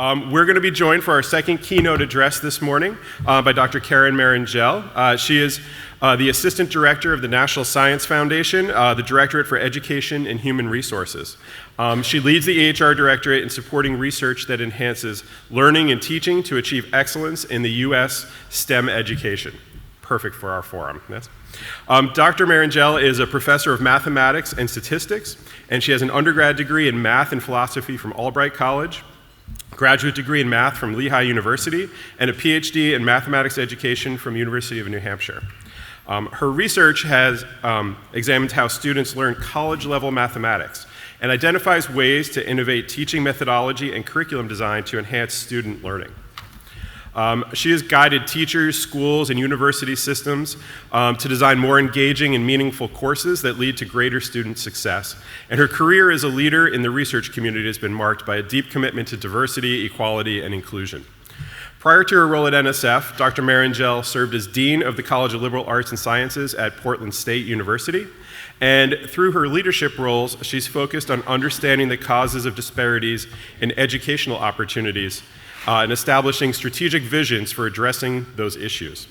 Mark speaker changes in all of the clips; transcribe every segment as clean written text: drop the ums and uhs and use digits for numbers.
Speaker 1: We're going to be joined for our second keynote address this morning by Dr. Karen Marrongelle. She is the Assistant Director of the National Science Foundation, the Directorate for Education and Human Resources. She leads the EHR Directorate in supporting research that enhances learning and teaching to achieve excellence in the U.S. STEM education. Perfect for our forum. Yes. Dr. Marrongelle is a professor of mathematics and statistics, and she has an undergrad degree in math and philosophy from Albright College, graduate degree in math from Lehigh University, and a PhD in mathematics education from University of New Hampshire. Her research has examined how students learn college-level mathematics and identifies ways to innovate teaching methodology and curriculum design to enhance student learning. She has guided teachers, schools, and university systems to design more engaging and meaningful courses that lead to greater student success. And her career as a leader in the research community has been marked by a deep commitment to diversity, equality, and inclusion. Prior to her role at NSF, Dr. Marrongelle served as Dean of the College of Liberal Arts and Sciences at Portland State University. And through her leadership roles, she's focused on understanding the causes of disparities in educational opportunities and establishing strategic visions for addressing those issues.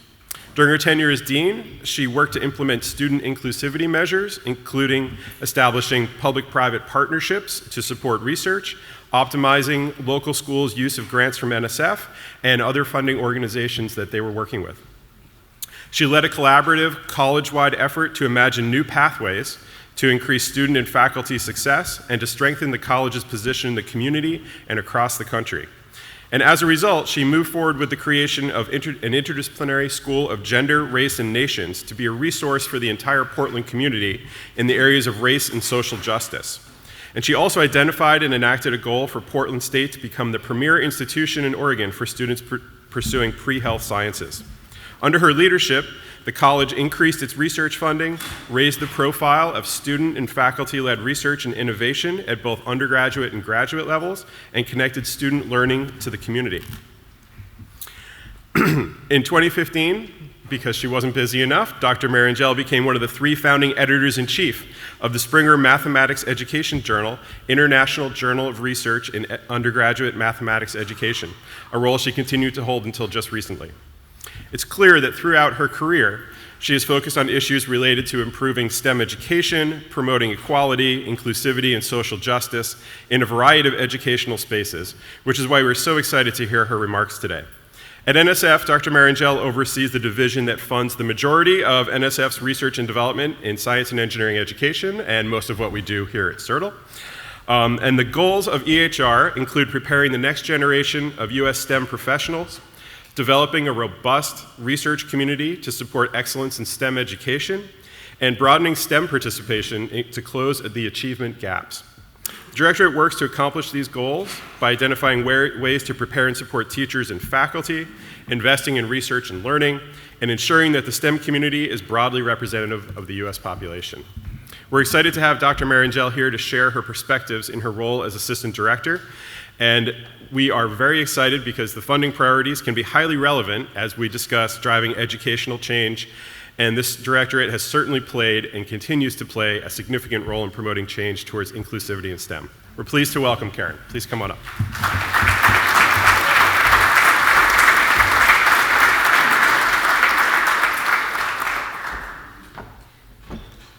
Speaker 1: During her tenure as dean, she worked to implement student inclusivity measures, including establishing public-private partnerships to support research, optimizing local schools' use of grants from NSF, and other funding organizations that they were working with. She led a collaborative, college-wide effort to imagine new pathways to increase student and faculty success and to strengthen the college's position in the community and across the country. And as a result, she moved forward with the creation of an interdisciplinary school of gender, race, and nations to be a resource for the entire Portland community in the areas of race and social justice. And she also identified and enacted a goal for Portland State to become the premier institution in Oregon for students pursuing pre-health sciences. Under her leadership, the college increased its research funding, raised the profile of student and faculty-led research and innovation at both undergraduate and graduate levels, and connected student learning to the community. In 2015, because she wasn't busy enough, Dr. Marrongelle became one of the 3 founding editors-in-chief of the Springer Mathematics Education Journal, International Journal of Research in Undergraduate Mathematics Education, a role she continued to hold until just recently. It's clear that throughout her career, she has focused on issues related to improving STEM education, promoting equality, inclusivity, and social justice in a variety of educational spaces, which is why we're so excited to hear her remarks today. At NSF, Dr. Marrongelle oversees the division that funds the majority of NSF's research and development in science and engineering education, and most of what we do here at CERTL. And the goals of EHR include preparing the next generation of US STEM professionals, developing a robust research community to support excellence in STEM education, and broadening STEM participation to close the achievement gaps. The Directorate works to accomplish these goals by identifying ways to prepare and support teachers and faculty, investing in research and learning, and ensuring that the STEM community is broadly representative of the US population. We're excited to have Dr. Marrongelle here to share her perspectives in her role as Assistant Director. And we are very excited because the funding priorities can be highly relevant as we discuss driving educational change, and this directorate has certainly played and continues to play a significant role in promoting change towards inclusivity in STEM. We're pleased to welcome Karen. Please come on up.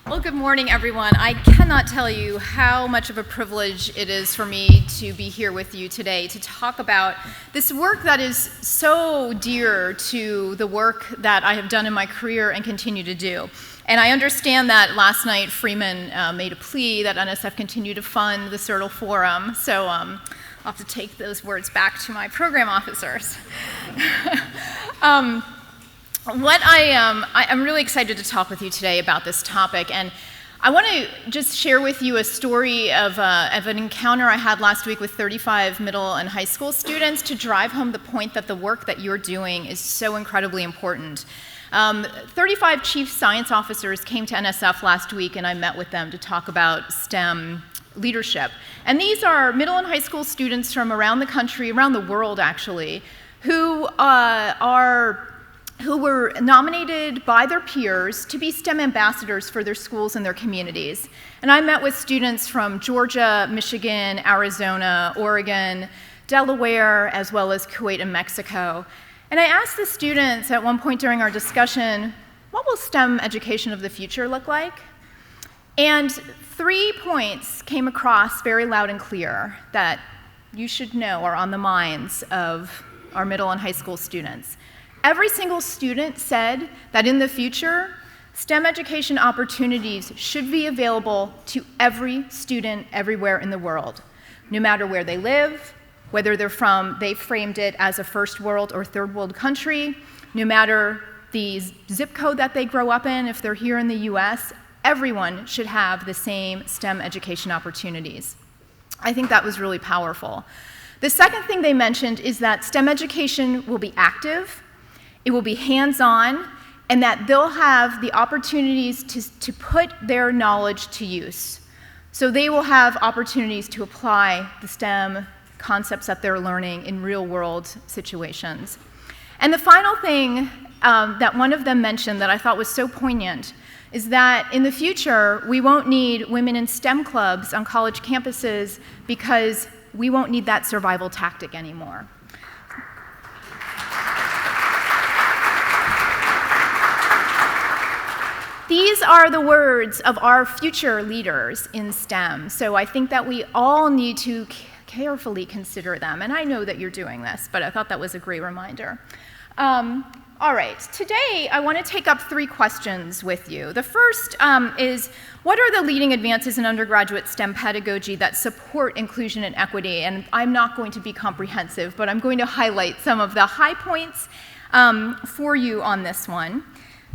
Speaker 2: Well, good morning, everyone. I cannot tell you how much of a privilege it is for me to be here with you today to talk about this work that is so dear to the work that I have done in my career and continue to do. And I understand that last night Freeman made a plea that NSF continue to fund the CERTL Forum, so I'll have to take those words back to my program officers. I'm really excited to talk with you today about this topic, and I want to just share with you a story of an encounter I had last week with 35 middle and high school students to drive home the point that the work that you're doing is so incredibly important. 35 chief science officers came to NSF last week, and I met with them to talk about STEM leadership. And these are middle and high school students from around the country, around the world actually, who were nominated by their peers to be STEM ambassadors for their schools and their communities. And I met with students from Georgia, Michigan, Arizona, Oregon, Delaware, as well as Kuwait and Mexico. And I asked the students at one point during our discussion, what will STEM education of the future look like? And 3 points came across very loud and clear that you should know are on the minds of our middle and high school students. Every single student said that in the future, STEM education opportunities should be available to every student everywhere in the world, no matter where they live, whether they're from, they framed it as a first world or third world country, no matter the zip code that they grow up in, if they're here in the US, everyone should have the same STEM education opportunities. I think that was really powerful. The second thing they mentioned is that STEM education will be active, it will be hands-on, and that they'll have the opportunities to put their knowledge to use. So they will have opportunities to apply the STEM concepts that they're learning in real-world situations. And the final thing that one of them mentioned that I thought was so poignant is that in the future, we won't need women in STEM clubs on college campuses because we won't need that survival tactic anymore. These are the words of our future leaders in STEM, so I think that we all need to carefully consider them, and I know that you're doing this, but I thought that was a great reminder. All right, today I want to take up 3 questions with you. The first is, what are the leading advances in undergraduate STEM pedagogy that support inclusion and equity? And I'm not going to be comprehensive, but I'm going to highlight some of the high points for you on this one.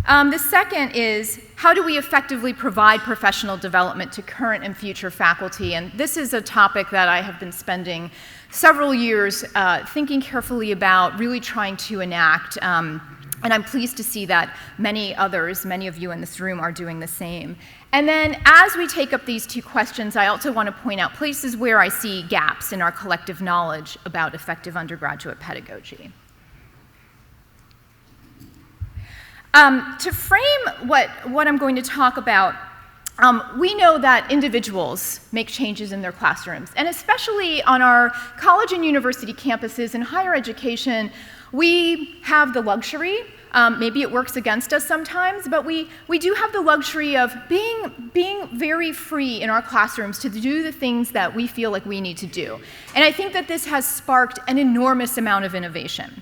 Speaker 2: The second is, how do we effectively provide professional development to current and future faculty? And this is a topic that I have been spending several years thinking carefully about, really trying to enact. And I'm pleased to see that many others, many of you in this room, are doing the same. And then as we take up these 2 questions, I also want to point out places where I see gaps in our collective knowledge about effective undergraduate pedagogy. To frame what I'm going to talk about, we know that individuals make changes in their classrooms, and especially on our college and university campuses in higher education, we have the luxury, maybe it works against us sometimes, but we do have the luxury of being very free in our classrooms to do the things that we feel like we need to do. And I think that this has sparked an enormous amount of innovation.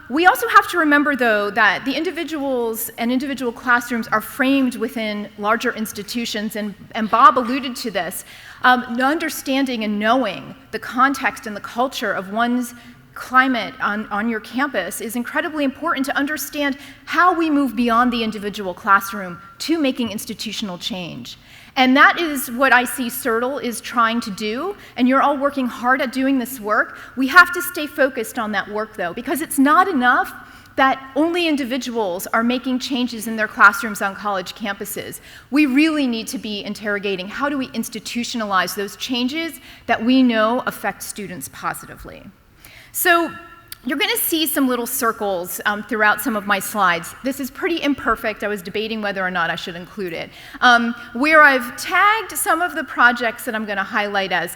Speaker 2: We also have to remember, though, that the individuals and individual classrooms are framed within larger institutions, and Bob alluded to this. Understanding and knowing the context and the culture of one's climate on your campus is incredibly important to understand how we move beyond the individual classroom to making institutional change. And that is what I see CERTL is trying to do, and you're all working hard at doing this work. We have to stay focused on that work, though, because it's not enough that only individuals are making changes in their classrooms on college campuses. We really need to be interrogating how do we institutionalize those changes that we know affect students positively. So you're going to see some little circles throughout some of my slides. This is pretty imperfect. I was debating whether or not I should include it. Where I've tagged some of the projects that I'm going to highlight as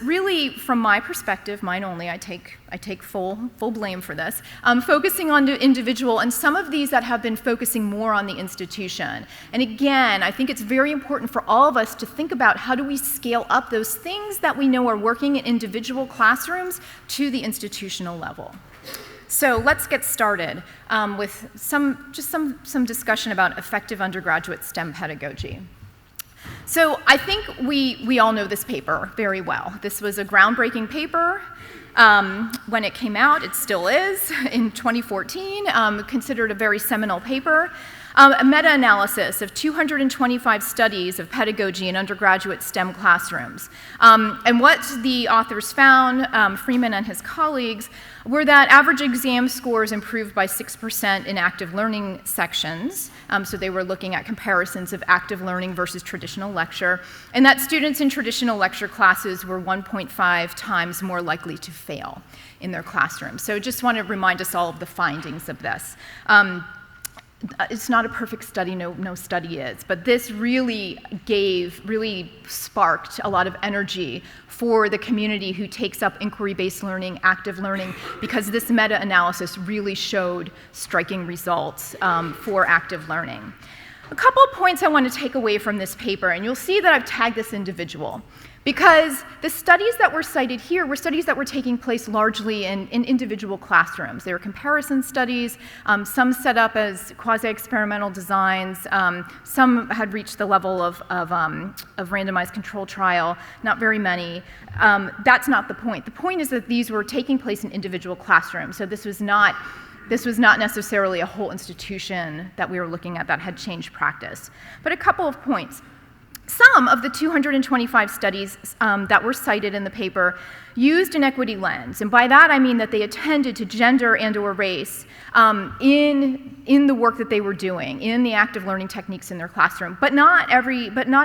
Speaker 2: really, from my perspective, mine only, I take full blame for this, focusing on the individual, and some of these that have been focusing more on the institution. And again, I think it's very important for all of us to think about how do we scale up those things that we know are working in individual classrooms to the institutional level. So let's get started with some discussion about effective undergraduate STEM pedagogy. So I think we all know this paper very well. This was a groundbreaking paper when it came out. It still is in 2014, considered a very seminal paper. A meta-analysis of 225 studies of pedagogy in undergraduate STEM classrooms. And what the authors found, Freeman and his colleagues, were that average exam scores improved by 6% in active learning sections. So they were looking at comparisons of active learning versus traditional lecture, and that students in traditional lecture classes were 1.5 times more likely to fail in their classrooms. So just want to remind us all of the findings of this. it's not a perfect study, no study is, but this really sparked a lot of energy for the community who takes up inquiry-based learning, active learning, because this meta-analysis really showed striking results for active learning. A couple of points I want to take away from this paper, and you'll see that I've tagged this individual, because the studies that were cited here were studies that were taking place largely in individual classrooms. They were comparison studies, some set up as quasi-experimental designs, some had reached the level of randomized control trial, not very many. That's not the point. The point is that these were taking place in individual classrooms, so this was not necessarily a whole institution that we were looking at that had changed practice. But a couple of points. Some of the 225 studies that were cited in the paper used an equity lens, and by that I mean that they attended to gender and/or race in the work that they were doing, in the active learning techniques in their classroom. But not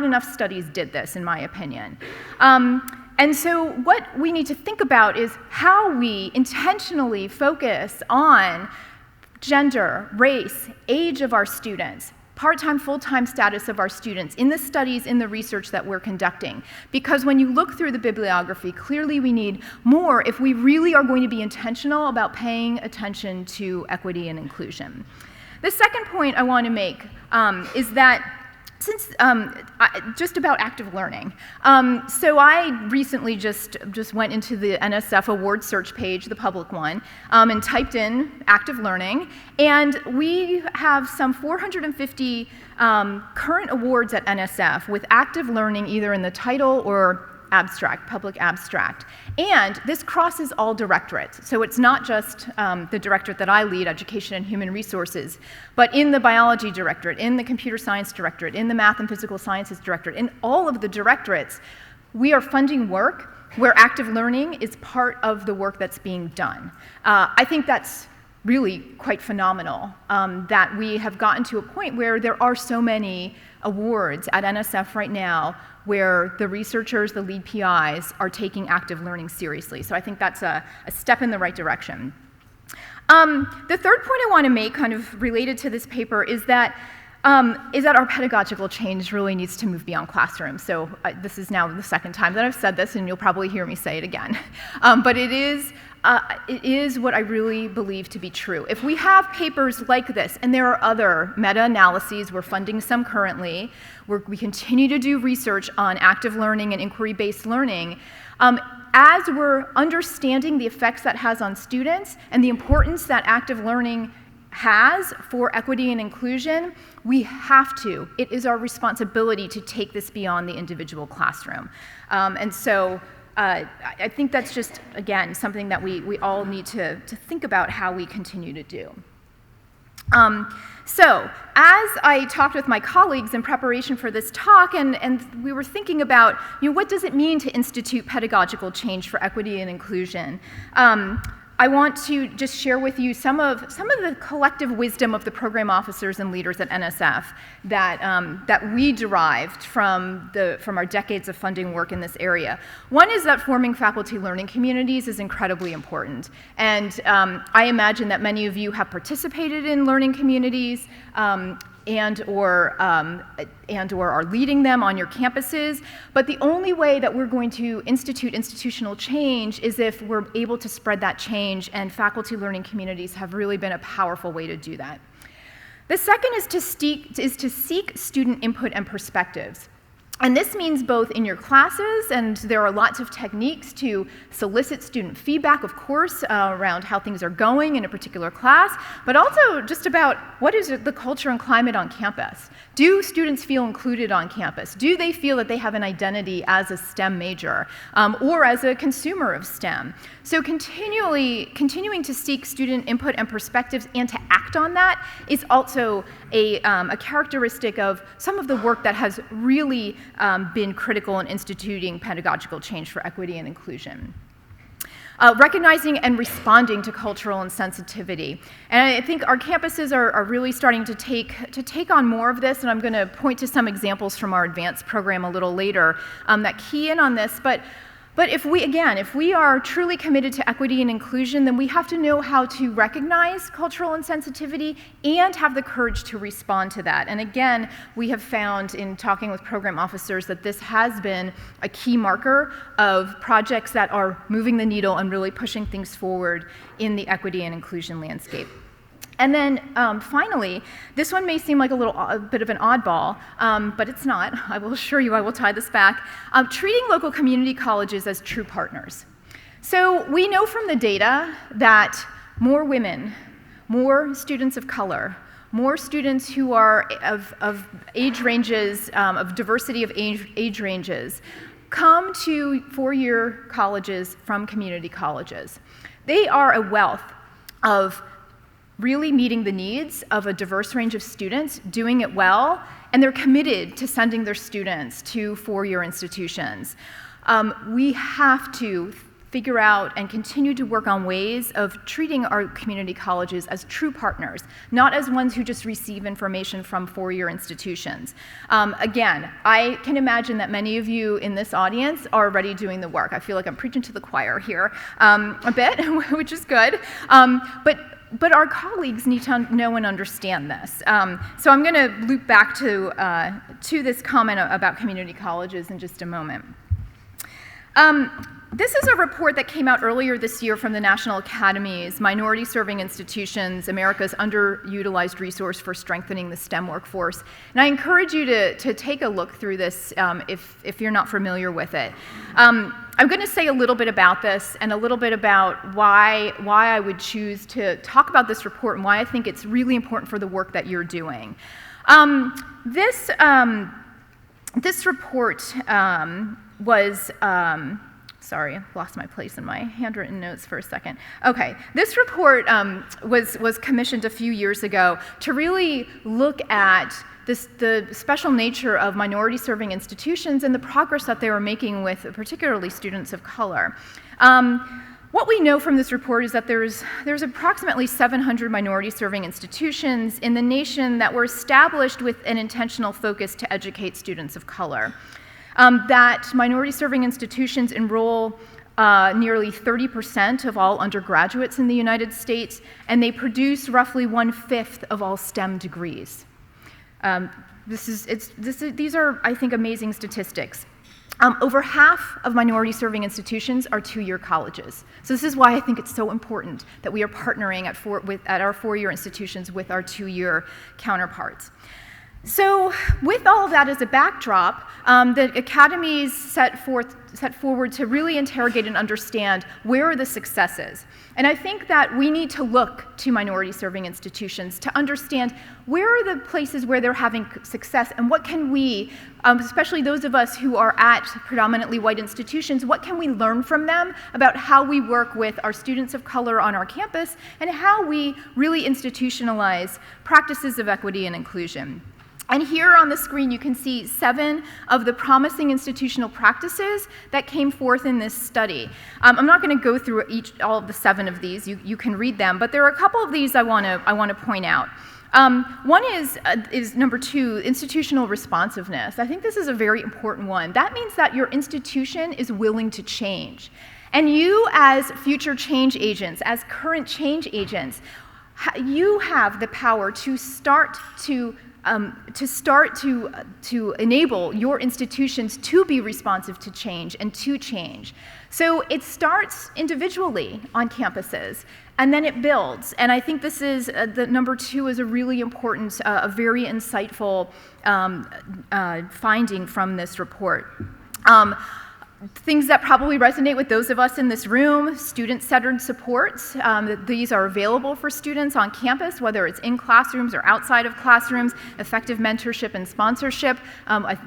Speaker 2: enough studies did this, in my opinion. And so what we need to think about is how we intentionally focus on gender, race, age of our students, part-time, full-time status of our students in the studies, in the research that we're conducting. Because when you look through the bibliography, clearly we need more if we really are going to be intentional about paying attention to equity and inclusion. The second point I want to make is that since just about active learning. So I recently just went into the NSF award search page, the public one, and typed in active learning, and we have some 450 current awards at NSF with active learning either in the title or abstract, public abstract. And this crosses all directorates. So it's not just the directorate that I lead, Education and Human Resources, but in the Biology Directorate, in the Computer Science Directorate, in the Math and Physical Sciences Directorate, in all of the directorates, we are funding work where active learning is part of the work that's being done. I think that's really quite phenomenal that we have gotten to a point where there are so many awards at NSF right now where the researchers, the lead PIs, are taking active learning seriously. So I think that's a step in the right direction. The third point I want to make, kind of related to this paper, is that our pedagogical change really needs to move beyond classrooms. So this is now the second time that I've said this, and you'll probably hear me say it again. But it is what I really believe to be true. If we have papers like this, and there are other meta-analyses, we're funding some currently, we continue to do research on active learning and inquiry-based learning, as we're understanding the effects that has on students and the importance that active learning has for equity and inclusion, we have to. It is our responsibility to take this beyond the individual classroom. And so I think that's just, again, something that we all need to think about how we continue to do. So as I talked with my colleagues in preparation for this talk, and we were thinking about, what does it mean to institute pedagogical change for equity and inclusion? I want to just share with you some of the collective wisdom of the program officers and leaders at NSF that we derived from our decades of funding work in this area. One is that forming faculty learning communities is incredibly important, and I imagine that many of you have participated in learning communities and/or are leading them on your campuses, but the only way that we're going to institute institutional change is if we're able to spread that change, and faculty learning communities have really been a powerful way to do that. The second is to seek student input and perspectives. And this means both in your classes, and there are lots of techniques to solicit student feedback, of course, around how things are going in a particular class, but also just about what is the culture and climate on campus. Do students feel included on campus? Do they feel that they have an identity as a STEM major or as a consumer of STEM? So continuing to seek student input and perspectives and to act on that is also a characteristic of some of the work that has really been critical in instituting pedagogical change for equity and inclusion. Recognizing and responding to cultural insensitivity. And I think our campuses are really starting to take on more of this, and I'm going to point to some examples from our advanced program a little later that key in on this. But But if we are truly committed to equity and inclusion, then we have to know how to recognize cultural insensitivity and have the courage to respond to that. And again, we have found in talking with program officers that this has been a key marker of projects that are moving the needle and really pushing things forward in the equity and inclusion landscape. And then finally, this one may seem like a bit of an oddball, but it's not. I will assure you I will tie this back. Treating local community colleges as true partners. So we know from the data that more women, more students of color, more students who are of age ranges, of diversity of age ranges, come to four-year colleges from community colleges. They are a wealth of really meeting the needs of a diverse range of students, doing it well, and they're committed to sending their students to four-year institutions. We have to figure out and continue to work on ways of treating our community colleges as true partners, not as ones who just receive information from four-year institutions. Again, I can imagine that many of you in this audience are already doing the work. I feel like I'm preaching to the choir here a bit, which is good. But our colleagues need to know and understand this. So I'm going to loop back to this comment about community colleges in just a moment. This is a report that came out earlier this year from the National Academy's Minority Serving Institutions, America's Underutilized Resource for Strengthening the STEM Workforce. And I encourage you to take a look through this if you're not familiar with it. I'm going to say a little bit about this and a little bit about why I would choose to talk about this report and why I think it's really important for the work that you're doing. This report was... sorry, I lost my place in my handwritten notes for a second. Okay, this report was commissioned a few years ago to really look at the special nature of minority-serving institutions and the progress that they were making with particularly students of color. What we know from this report is that there's approximately 700 minority-serving institutions in the nation that were established with an intentional focus to educate students of color. That minority-serving institutions enroll nearly 30% of all undergraduates in the United States, and they produce roughly 1/5 of all STEM degrees. These are, I think, amazing statistics. Over half of minority-serving institutions are two-year colleges. So this is why I think it's so important that we are partnering at our four-year institutions with our two-year counterparts. So with all of that as a backdrop, the academies set forward to really interrogate and understand where are the successes. And I think that we need to look to minority-serving institutions to understand where are the places where they're having success and what can we, especially those of us who are at predominantly white institutions, what can we learn from them about how we work with our students of color on our campus and how we really institutionalize practices of equity and inclusion. And here on the screen, you can see 7 of the promising institutional practices that came forth in this study. I'm not going to go through all of the 7 of these. You can read them, but there are a couple of these I want to point out. One is number 2, institutional responsiveness. I think this is a very important one. That means that your institution is willing to change. And you as future change agents, as current change agents, you have the power to start to enable your institutions to be responsive to change and to change. So it starts individually on campuses, and then it builds. And I think this is, the number 2 is a really important, a very insightful finding from this report. Things that probably resonate with those of us in this room: student-centered supports. These are available for students on campus, whether it's in classrooms or outside of classrooms. Effective mentorship and sponsorship.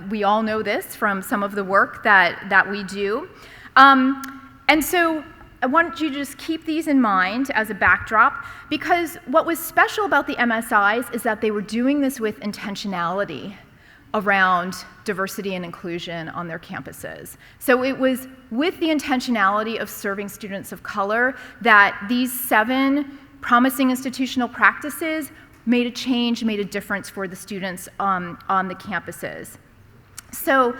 Speaker 2: We all know this from some of the work that we do. And so I want you to just keep these in mind as a backdrop, because what was special about the MSIs is that they were doing this with intentionality around diversity and inclusion on their campuses. So it was with the intentionality of serving students of color that these 7 promising institutional practices made a change, made a difference for the students on the campuses. So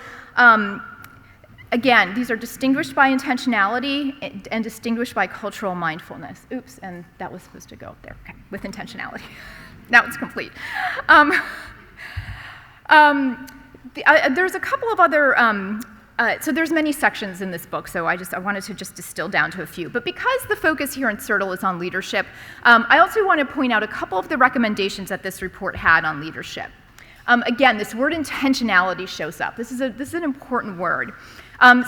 Speaker 2: Again, these are distinguished by intentionality and distinguished by cultural mindfulness. Oops, and that was supposed to go up there, okay, with intentionality. Now it's complete. There's a couple of other, so there's many sections in this book, so I wanted to just distill down to a few. But because the focus here in CERTL is on leadership, I also want to point out a couple of the recommendations that this report had on leadership. Again, this word intentionality shows up. This is an important word.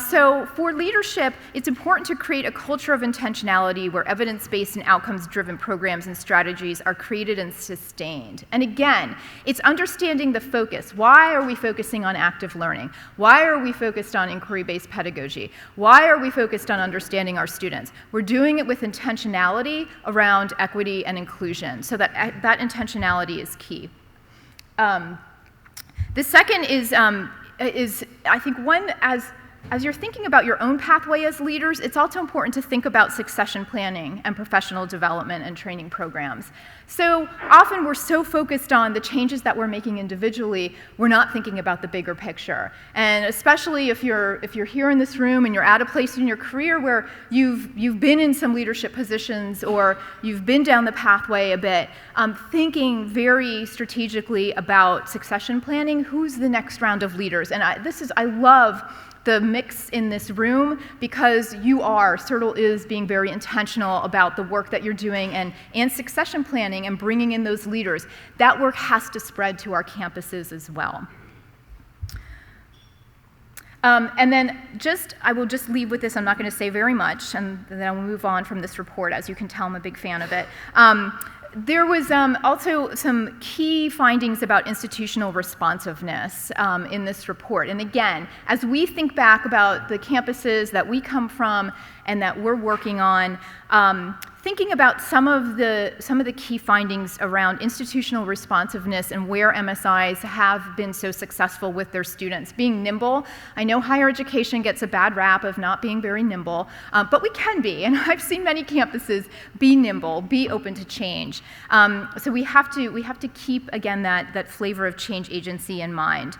Speaker 2: So for leadership, it's important to create a culture of intentionality where evidence-based and outcomes-driven programs and strategies are created and sustained. And again, it's understanding the focus. Why are we focusing on active learning? Why are we focused on inquiry-based pedagogy? Why are we focused on understanding our students? We're doing it with intentionality around equity and inclusion, so that intentionality is key. The second is I think one, as you're thinking about your own pathway as leaders, it's also important to think about succession planning and professional development and training programs. So often we're so focused on the changes that we're making individually, we're not thinking about the bigger picture. And especially if you're here in this room and you're at a place in your career where you've been in some leadership positions or you've been down the pathway a bit, thinking very strategically about succession planning. Who's the next round of leaders? And I love the mix in this room, because CERTL is being very intentional about the work that you're doing and succession planning and bringing in those leaders. That work has to spread to our campuses as well. And then I will just leave with this. I'm not going to say very much, and then I'll move on from this report. As you can tell, I'm a big fan of it. There was also some key findings about institutional responsiveness in this report. And again, as we think back about the campuses that we come from and that we're working on, thinking about some of the key findings around institutional responsiveness and where MSIs have been so successful with their students. Being nimble. I know higher education gets a bad rap of not being very nimble, but we can be, and I've seen many campuses be nimble, be open to change. So we have to keep, again, that flavor of change agency in mind.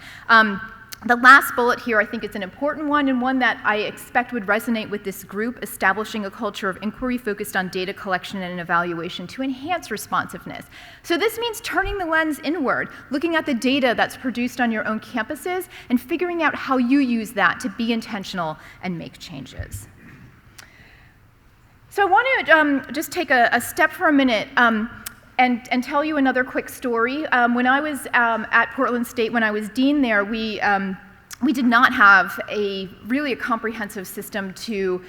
Speaker 2: The last bullet here, I think, is an important one, and one that I expect would resonate with this group: establishing a culture of inquiry focused on data collection and evaluation to enhance responsiveness. So this means turning the lens inward, looking at the data that's produced on your own campuses, and figuring out how you use that to be intentional and make changes. So I want to just take a step for a minute and tell you another quick story. When I was at Portland State, when I was dean there, we did not have really a comprehensive system to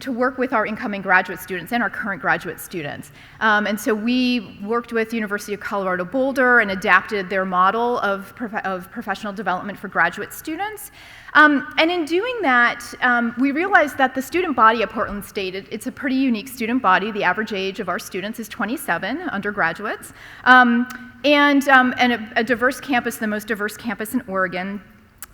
Speaker 2: work with our incoming graduate students and our current graduate students. And so we worked with University of Colorado Boulder and adapted their model of professional development for graduate students. And in doing that, we realized that the student body at Portland State, it's a pretty unique student body. The average age of our students is 27, undergraduates, and a diverse campus, the most diverse campus in Oregon.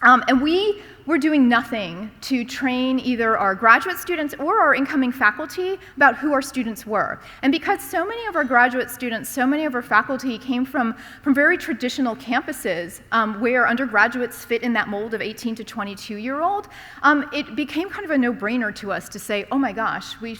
Speaker 2: And we were doing nothing to train either our graduate students or our incoming faculty about who our students were. And because so many of our graduate students, so many of our faculty came from very traditional campuses where undergraduates fit in that mold of 18 to 22-year-old, it became kind of a no-brainer to us to say, oh my gosh, we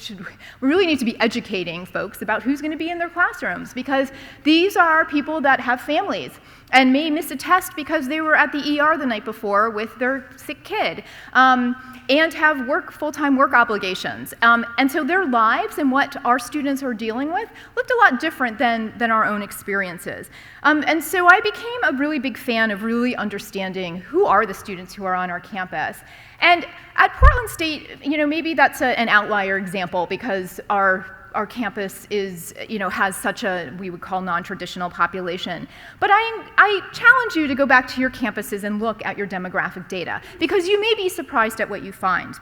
Speaker 2: really need to be educating folks about who's going to be in their classrooms, because these are people that have families and may miss a test because they were at the ER the night before with their sick kid, and have full-time work obligations. And so their lives and what our students are dealing with looked a lot different than our own experiences. And so I became a really big fan of really understanding who are the students who are on our campus. And at Portland State, maybe that's an outlier example, because our campus has such a, we would call, non-traditional population. But I challenge you to go back to your campuses and look at your demographic data, because you may be surprised at what you find.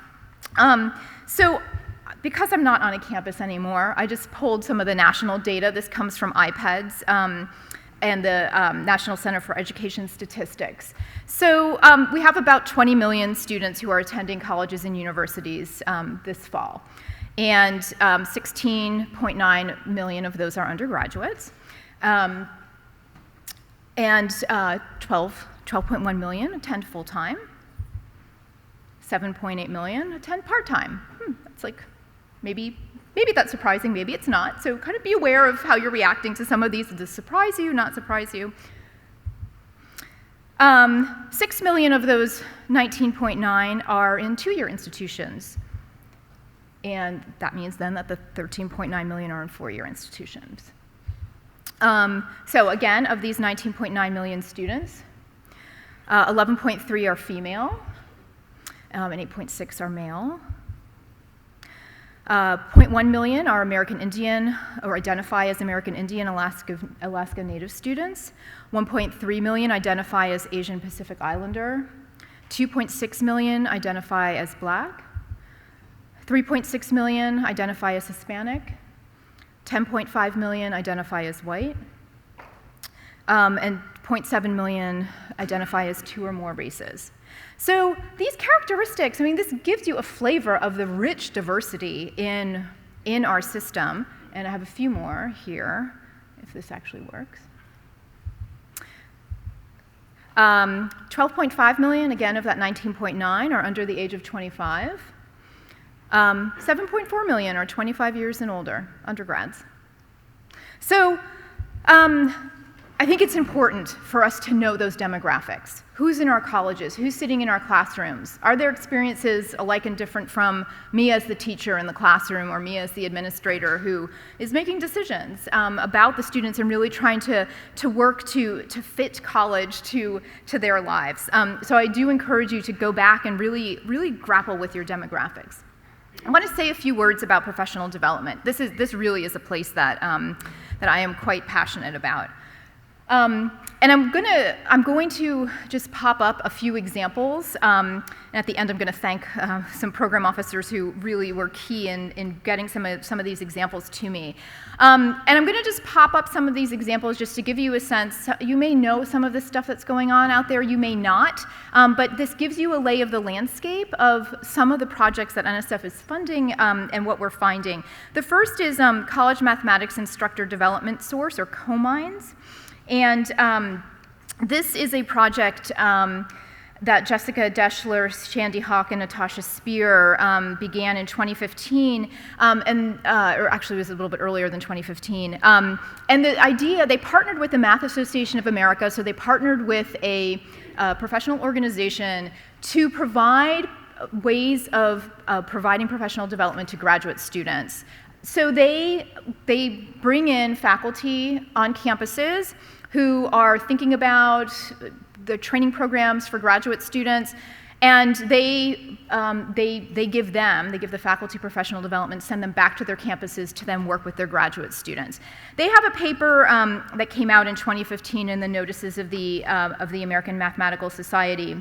Speaker 2: So because I'm not on a campus anymore, I just pulled some of the national data. This comes from IPEDS and the National Center for Education Statistics. So we have about 20 million students who are attending colleges and universities this fall. And 16.9 million of those are undergraduates, and 12.1 million attend full-time. 7.8 million attend part-time. That's like, maybe that's surprising, maybe it's not. So kind of be aware of how you're reacting to some of these. Does this surprise you, not surprise you? 6 million of those 19.9 are in two-year institutions. And that means then that the 13.9 million are in four-year institutions. So again, of these 19.9 million students, 11.3 are female, and 8.6 are male. 0.1 million are American Indian or identify as American Indian Alaska Native students. 1.3 million identify as Asian Pacific Islander. 2.6 million identify as Black. 3.6 million identify as Hispanic. 10.5 million identify as white. And 0.7 million identify as two or more races. So these characteristics, I mean, this gives you a flavor of the rich diversity in our system. And I have a few more here, if this actually works. 12.5 million, again, of that 19.9 are under the age of 25. 7.4 million are 25 years and older, undergrads. So I think it's important for us to know those demographics. Who's in our colleges? Who's sitting in our classrooms? Are their experiences alike and different from me as the teacher in the classroom or me as the administrator who is making decisions about the students and really trying to work to fit college to their lives? So I do encourage you to go back and really grapple with your demographics. I want to say a few words about professional development. This really is a place that I am quite passionate about. And I'm going to just pop up a few examples, and at the end I'm going to thank some program officers who really were key in getting some of these examples to me. And I'm going to just pop up some of these examples just to give you a sense. You may know some of the stuff that's going on out there, you may not, but this gives you a lay of the landscape of some of the projects that NSF is funding and what we're finding. The first is College Mathematics Instructor Development Source, or COMINES. And this is a project that Jessica Deschler, Shandy Hawk, and Natasha Spear began in 2015, or actually it was a little bit earlier than 2015. And the idea, they partnered with the Math Association of America, so they partnered with a professional organization to provide ways of providing professional development to graduate students. So they bring in faculty on campuses who are thinking about the training programs for graduate students, and they give the faculty professional development, send them back to their campuses to then work with their graduate students. They have a paper that came out in 2015 in the notices of the American Mathematical Society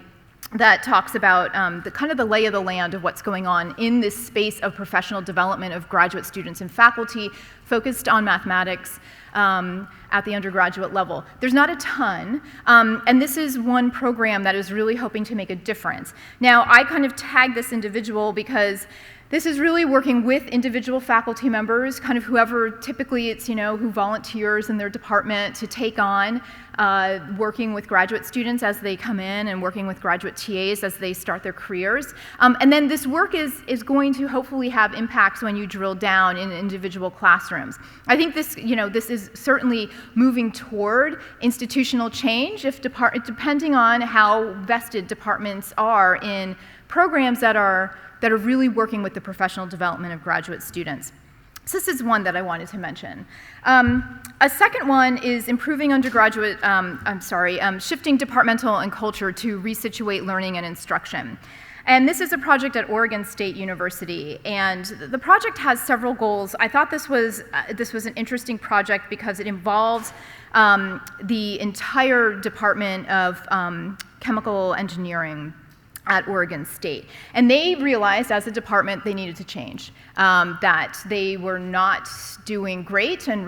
Speaker 2: that talks about the kind of the lay of the land of what's going on in this space of professional development of graduate students and faculty focused on mathematics at the undergraduate level. There's not a ton, and this is one program that is really hoping to make a difference. Now, I kind of tag this individual because this is really working with individual faculty members, kind of whoever, typically it's, who volunteers in their department to take on working with graduate students as they come in and working with graduate TAs as they start their careers. And then this work is going to hopefully have impacts when you drill down in individual classrooms. I think this, this is certainly moving toward institutional change, depending on how vested departments are in programs that are really working with the professional development of graduate students. So this is one that I wanted to mention. A second one is improving undergraduate, shifting departmental and culture to resituate learning and instruction. And this is a project at Oregon State University, and the project has several goals. I thought this was an interesting project because it involves the entire Department of Chemical Engineering at Oregon State. And they realized as a department they needed to change, that they were not doing great in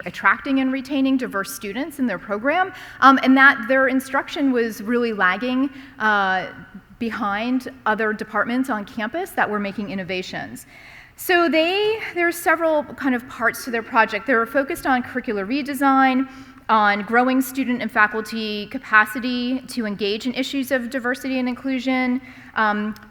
Speaker 2: attracting and retaining diverse students in their program, and that their instruction was really lagging behind other departments on campus that were making innovations. So there are several kind of parts to their project. They were focused on curricular redesign, on growing student and faculty capacity to engage in issues of diversity and inclusion.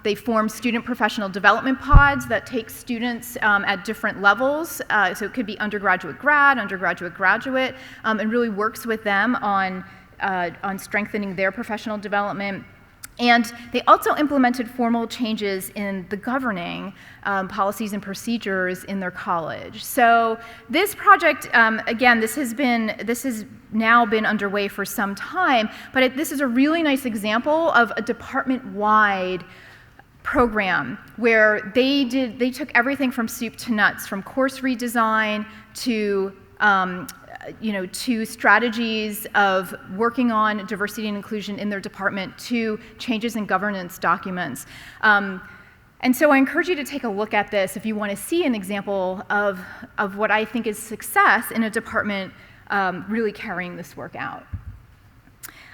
Speaker 2: They form student professional development pods that take students at different levels. So it could be undergraduate grad, undergraduate graduate, and really works with them on strengthening their professional development. And they also implemented formal changes in the governing policies and procedures in their college. So this project, again, this has now been underway for some time, but this is a really nice example of a department-wide program where they took everything from soup to nuts, from course redesign to to strategies of working on diversity and inclusion in their department, to changes in governance documents. And so I encourage you to take a look at this if you want to see an example of what I think is success in a department really carrying this work out.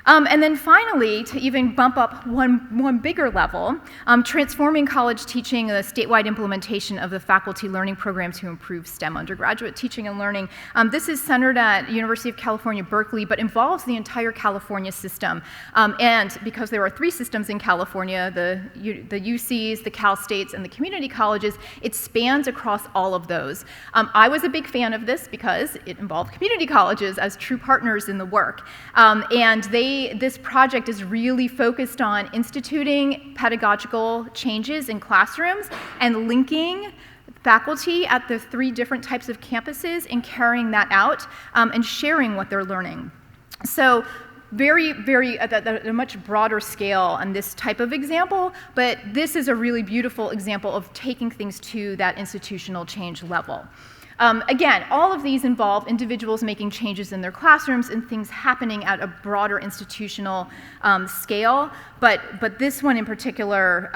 Speaker 2: And then finally, to even bump up one bigger level, transforming college teaching, the statewide implementation of the faculty learning program to improve STEM undergraduate teaching and learning. This is centered at University of California, Berkeley, but involves the entire California system. And because there are 3 systems in California, the UCs, the Cal States, and the community colleges, it spans across all of those. I was a big fan of this because it involved community colleges as true partners in the work. And this project is really focused on instituting pedagogical changes in classrooms and linking faculty at the 3 different types of campuses and carrying that out and sharing what they're learning. So very at a much broader scale on this type of example, but this is a really beautiful example of taking things to that institutional change level. Again, all of these involve individuals making changes in their classrooms and things happening at a broader institutional scale, but this one in particular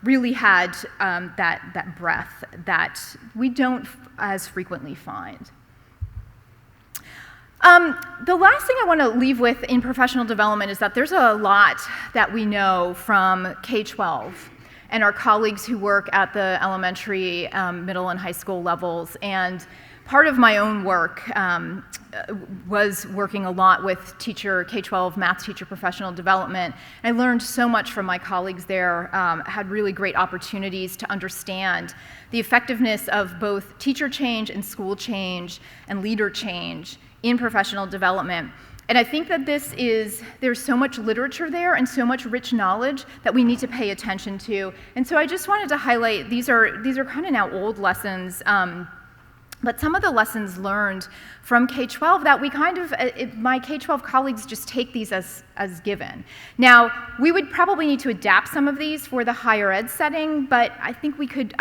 Speaker 2: really had that breadth that we don't as frequently find. The last thing I want to leave with in professional development is that there's a lot that we know from K-12 and our colleagues who work at the elementary, middle, and high school levels. And part of my own work was working a lot with K-12 math teacher professional development. I learned so much from my colleagues there, had really great opportunities to understand the effectiveness of both teacher change and school change and leader change in professional development. And I think that there's so much literature there and so much rich knowledge that we need to pay attention to. And so I just wanted to highlight, these are kind of now old lessons, but some of the lessons learned from K-12 that we my K-12 colleagues just take these as given. Now, we would probably need to adapt some of these for the higher ed setting, but I think we could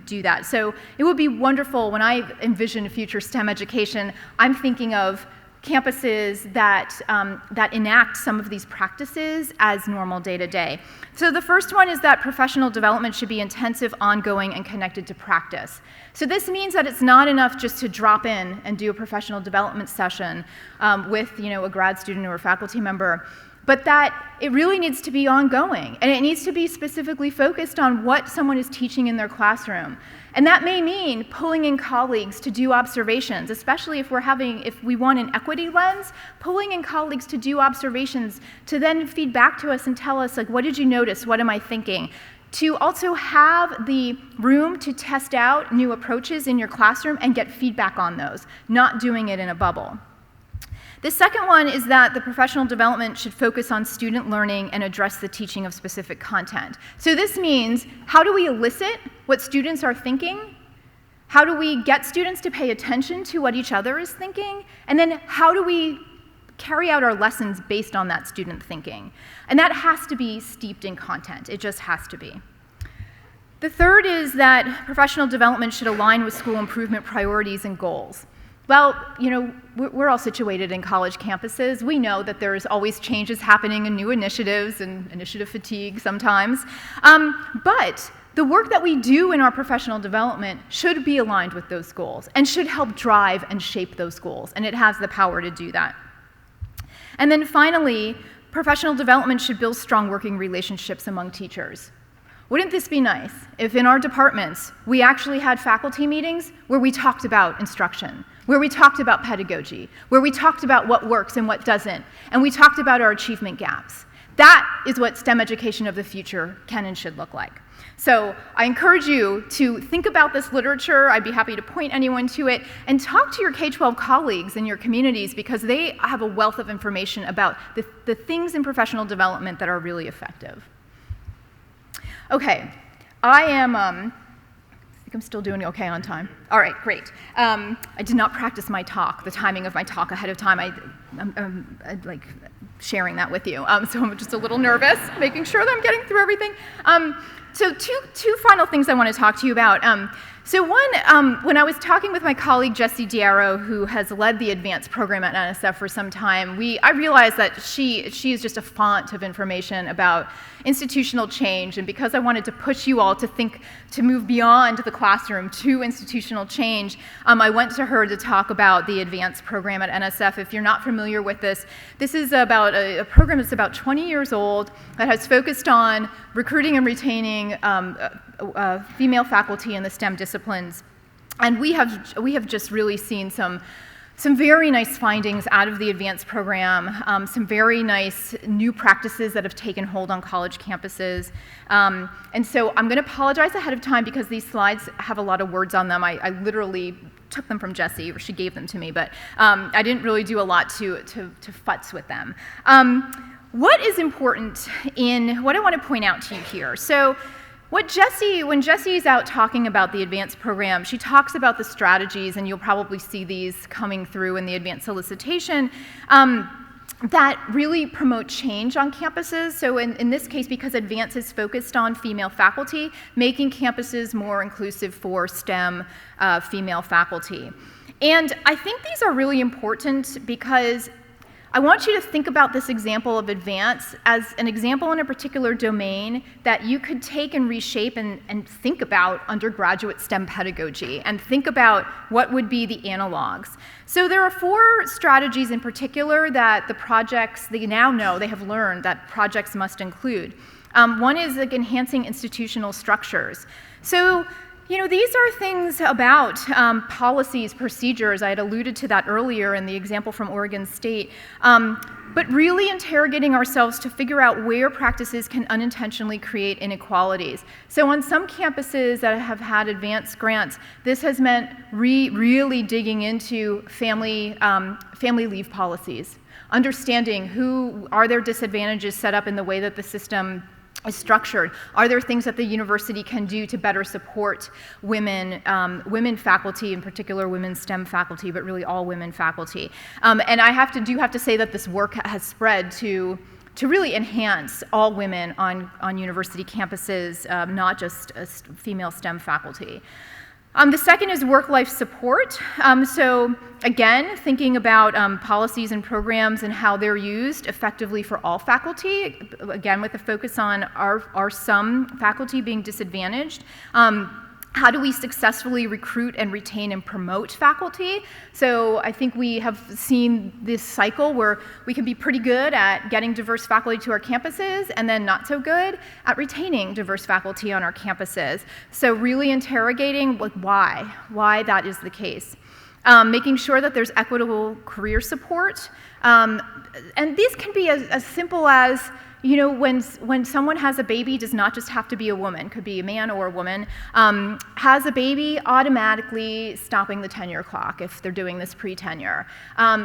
Speaker 2: do that. So it would be wonderful when I envision future STEM education, I'm thinking of campuses that enact some of these practices as normal day-to-day. So the first one is that professional development should be intensive, ongoing, and connected to practice. So this means that it's not enough just to drop in and do a professional development session with a grad student or a faculty member, but that it really needs to be ongoing, and it needs to be specifically focused on what someone is teaching in their classroom. And that may mean pulling in colleagues to do observations, especially if we want an equity lens, pulling in colleagues to do observations to then feed back to us and tell us, like, what did you notice? What am I thinking? To also have the room to test out new approaches in your classroom and get feedback on those, not doing it in a bubble. The second one is that the professional development should focus on student learning and address the teaching of specific content. So this means, how do we elicit what students are thinking? How do we get students to pay attention to what each other is thinking? And then how do we carry out our lessons based on that student thinking? And that has to be steeped in content. It just has to be. The third is that professional development should align with school improvement priorities and goals. Well, we're all situated in college campuses. We know that there's always changes happening and new initiatives and initiative fatigue sometimes. But the work that we do in our professional development should be aligned with those goals and should help drive and shape those goals, and it has the power to do that. And then finally, professional development should build strong working relationships among teachers. Wouldn't this be nice if in our departments we actually had faculty meetings where we talked about instruction, where we talked about pedagogy, where we talked about what works and what doesn't, and we talked about our achievement gaps? That is what STEM education of the future can and should look like. So I encourage you to think about this literature. I'd be happy to point anyone to it, and talk to your K-12 colleagues in your communities, because they have a wealth of information about the things in professional development that are really effective. Okay, I think I'm still doing okay on time. All right, great. I did not practice my talk, the timing of my talk ahead of time. I'm like sharing that with you. So I'm just a little nervous, making sure that I'm getting through everything. So two final things I want to talk to you about. So one, when I was talking with my colleague Jessie Diarro, who has led the advanced program at NSF for some time, I realized that she is just a font of information about institutional change, and because I wanted to push you all to move beyond the classroom to institutional change, I went to her to talk about the advanced program at NSF. If you're not familiar with this, this is about a program that's about 20 years old that has focused on recruiting and retaining female faculty in the STEM disciplines. And we have just really seen some very nice findings out of the advanced program, some very nice new practices that have taken hold on college campuses. And so I'm going to apologize ahead of time because these slides have a lot of words on them. I literally took them from Jessie, or she gave them to me, but I didn't really do a lot to futz with them. What is important in what I want to point out to you here? So when Jessie's out talking about the advanced program, she talks about the strategies, and you'll probably see these coming through in the advanced solicitation, that really promote change on campuses. So in this case, because advance is focused on female faculty, making campuses more inclusive for STEM female faculty. And I think these are really important because I want you to think about this example of advance as an example in a particular domain that you could take and reshape and think about undergraduate STEM pedagogy, and think about what would be the analogs. So there are 4 strategies in particular that the projects, they now know, they have learned that projects must include. One is like enhancing institutional structures. So these are things about policies, procedures. I had alluded to that earlier in the example from Oregon State. But really interrogating ourselves to figure out where practices can unintentionally create inequalities. So on some campuses that have had advanced grants, this has meant really digging into family leave policies, understanding who are there disadvantages set up in the way that the system is structured. Are there things that the university can do to better support women faculty, in particular women STEM faculty, but really all women faculty? And I have to say that this work has spread to really enhance all women on university campuses, not just female STEM faculty. The second is WorkLife Support. So again, thinking about policies and programs and how they're used effectively for all faculty, again with a focus on are some faculty being disadvantaged. How do we successfully recruit and retain and promote faculty? So I think we have seen this cycle where we can be pretty good at getting diverse faculty to our campuses and then not so good at retaining diverse faculty on our campuses. So really interrogating why that is the case. Making sure that there's equitable career support. And these can be as simple as, when someone has a baby, does not just have to be a woman, could be a man or a woman, has a baby, automatically stopping the tenure clock if they're doing this pre-tenure,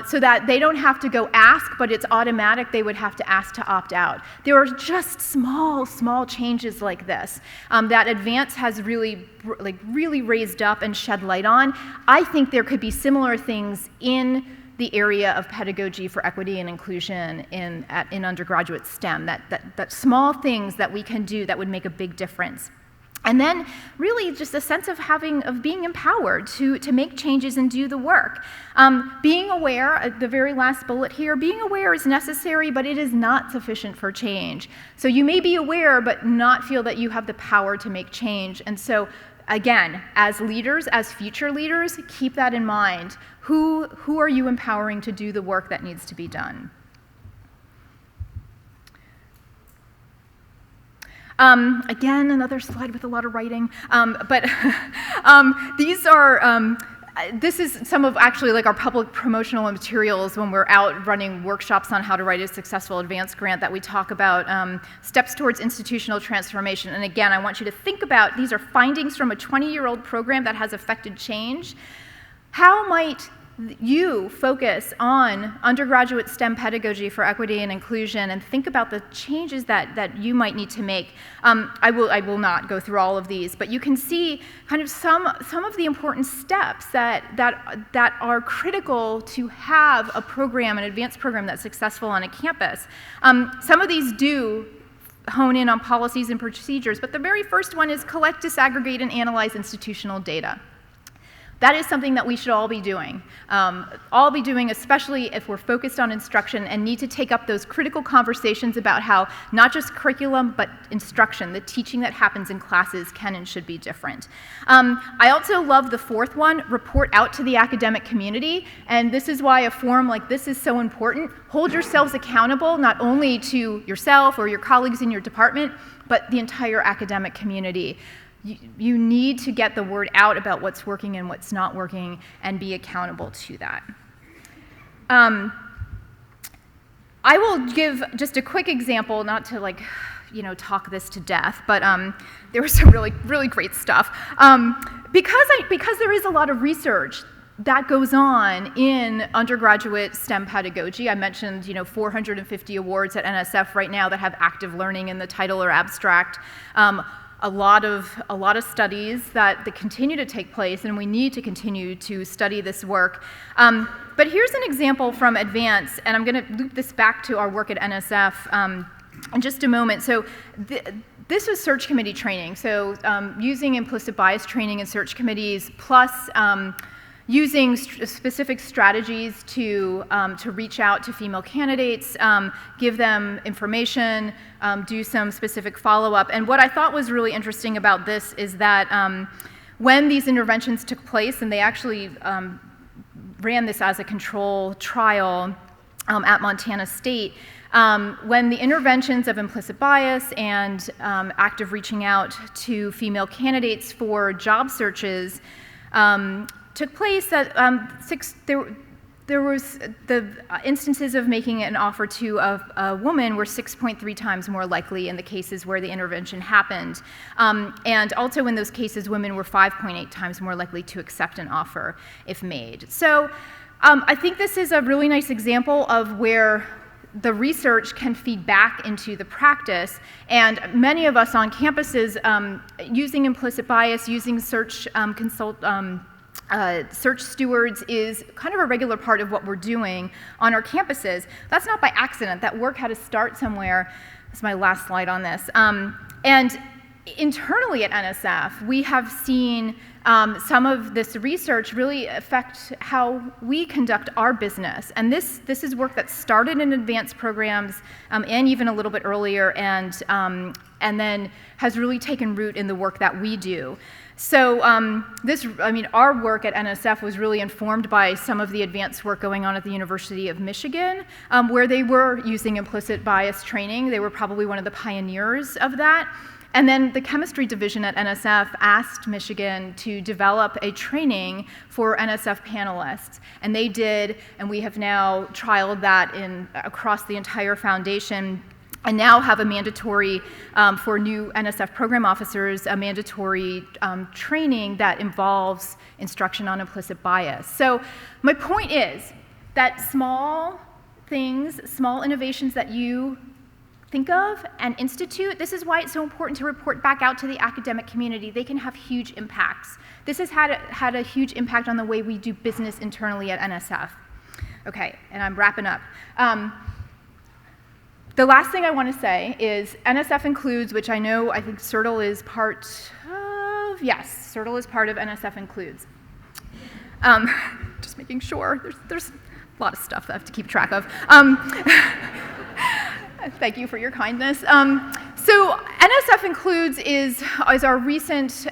Speaker 2: so that they don't have to go ask, but it's automatic, they would have to ask to opt out. There are just small changes like this that advance has really raised up and shed light on. I think there could be similar things in the area of pedagogy for equity and inclusion in undergraduate STEM, that small things that we can do that would make a big difference. And then really just a sense of being empowered to make changes and do the work. Being aware, the very last bullet here, being aware is necessary, but it is not sufficient for change. So you may be aware, but not feel that you have the power to make change. And so again, as leaders, as future leaders, keep that in mind. Who are you empowering to do the work that needs to be done? Again, another slide with a lot of writing. These are, this is some of actually like our public promotional materials when we're out running workshops on how to write a successful advanced grant that we talk about steps towards institutional transformation. And again, I want you to think about, these are findings from a 20-year-old program that has affected change. How might you focus on undergraduate STEM pedagogy for equity and inclusion and think about the changes that you might need to make? I will not go through all of these, but you can see kind of some of the important steps that are critical to have a program, an advanced program that's successful on a campus. Some of these do hone in on policies and procedures, but the very first one is collect, disaggregate, and analyze institutional data. That is something that we should all be doing, especially if we're focused on instruction and need to take up those critical conversations about how not just curriculum, but instruction, the teaching that happens in classes can and should be different. I also love the fourth one, report out to the academic community, and this is why a forum like this is so important. Hold yourselves accountable, not only to yourself or your colleagues in your department, but the entire academic community. You need to get the word out about what's working and what's not working and be accountable to that. I will give just a quick example, not to talk this to death, but there was some really, really great stuff. Because there is a lot of research that goes on in undergraduate STEM pedagogy. I mentioned 450 awards at NSF right now that have active learning in the title or abstract. A lot of studies that continue to take place, and we need to continue to study this work. But here's an example from Advance, and I'm going to loop this back to our work at NSF in just a moment. So this was search committee training, so using implicit bias training in search committees, plus using specific strategies to reach out to female candidates, give them information, do some specific follow-up. And what I thought was really interesting about this is that when these interventions took place, and they actually ran this as a control trial at Montana State, when the interventions of implicit bias and active reaching out to female candidates for job searches took place, that there was the instances of making an offer to a woman were 6.3 times more likely in the cases where the intervention happened. And also in those cases, women were 5.8 times more likely to accept an offer if made. So I think this is a really nice example of where the research can feed back into the practice, and many of us on campuses using implicit bias, using search search stewards is kind of a regular part of what we're doing on our campuses. That's not by accident. That work had to start somewhere. That's my last slide on this. And internally at NSF, we have seen some of this research really affect how we conduct our business. And this is work that started in advanced programs and even a little bit earlier, and then has really taken root in the work that we do. So our work at NSF was really informed by some of the advanced work going on at the University of Michigan, where they were using implicit bias training. They were probably one of the pioneers of that. And then the chemistry division at NSF asked Michigan to develop a training for NSF panelists. And they did, and we have now trialed that across the entire foundation, and now have a mandatory, for new NSF program officers, a mandatory training that involves instruction on implicit bias. So my point is that small things, small innovations that you think of and institute, this is why it's so important to report back out to the academic community. They can have huge impacts. This has had a huge impact on the way we do business internally at NSF. Okay, and I'm wrapping up. The last thing I want to say is NSF Includes, which I think CERTL is part of. Yes, CERTL is part of NSF Includes. Just making sure. There's a lot of stuff that I have to keep track of. Thank you for your kindness. So NSF Includes is our recent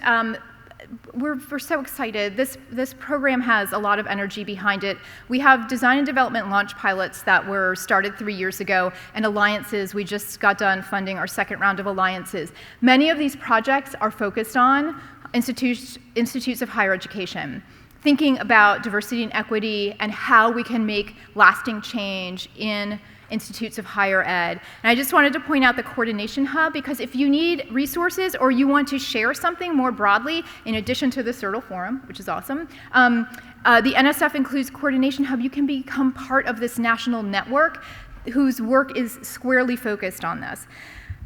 Speaker 2: we're so excited. This program has a lot of energy behind it. We have design and development launch pilots that were started 3 years ago, and alliances. We just got done funding our second round of alliances. Many of these projects are focused on institutes of higher education, thinking about diversity and equity and how we can make lasting change in institutes of higher ed. And I just wanted to point out the Coordination Hub, because if you need resources or you want to share something more broadly, in addition to the CERTL Forum, which is awesome, the NSF Includes Coordination Hub, you can become part of this national network whose work is squarely focused on this.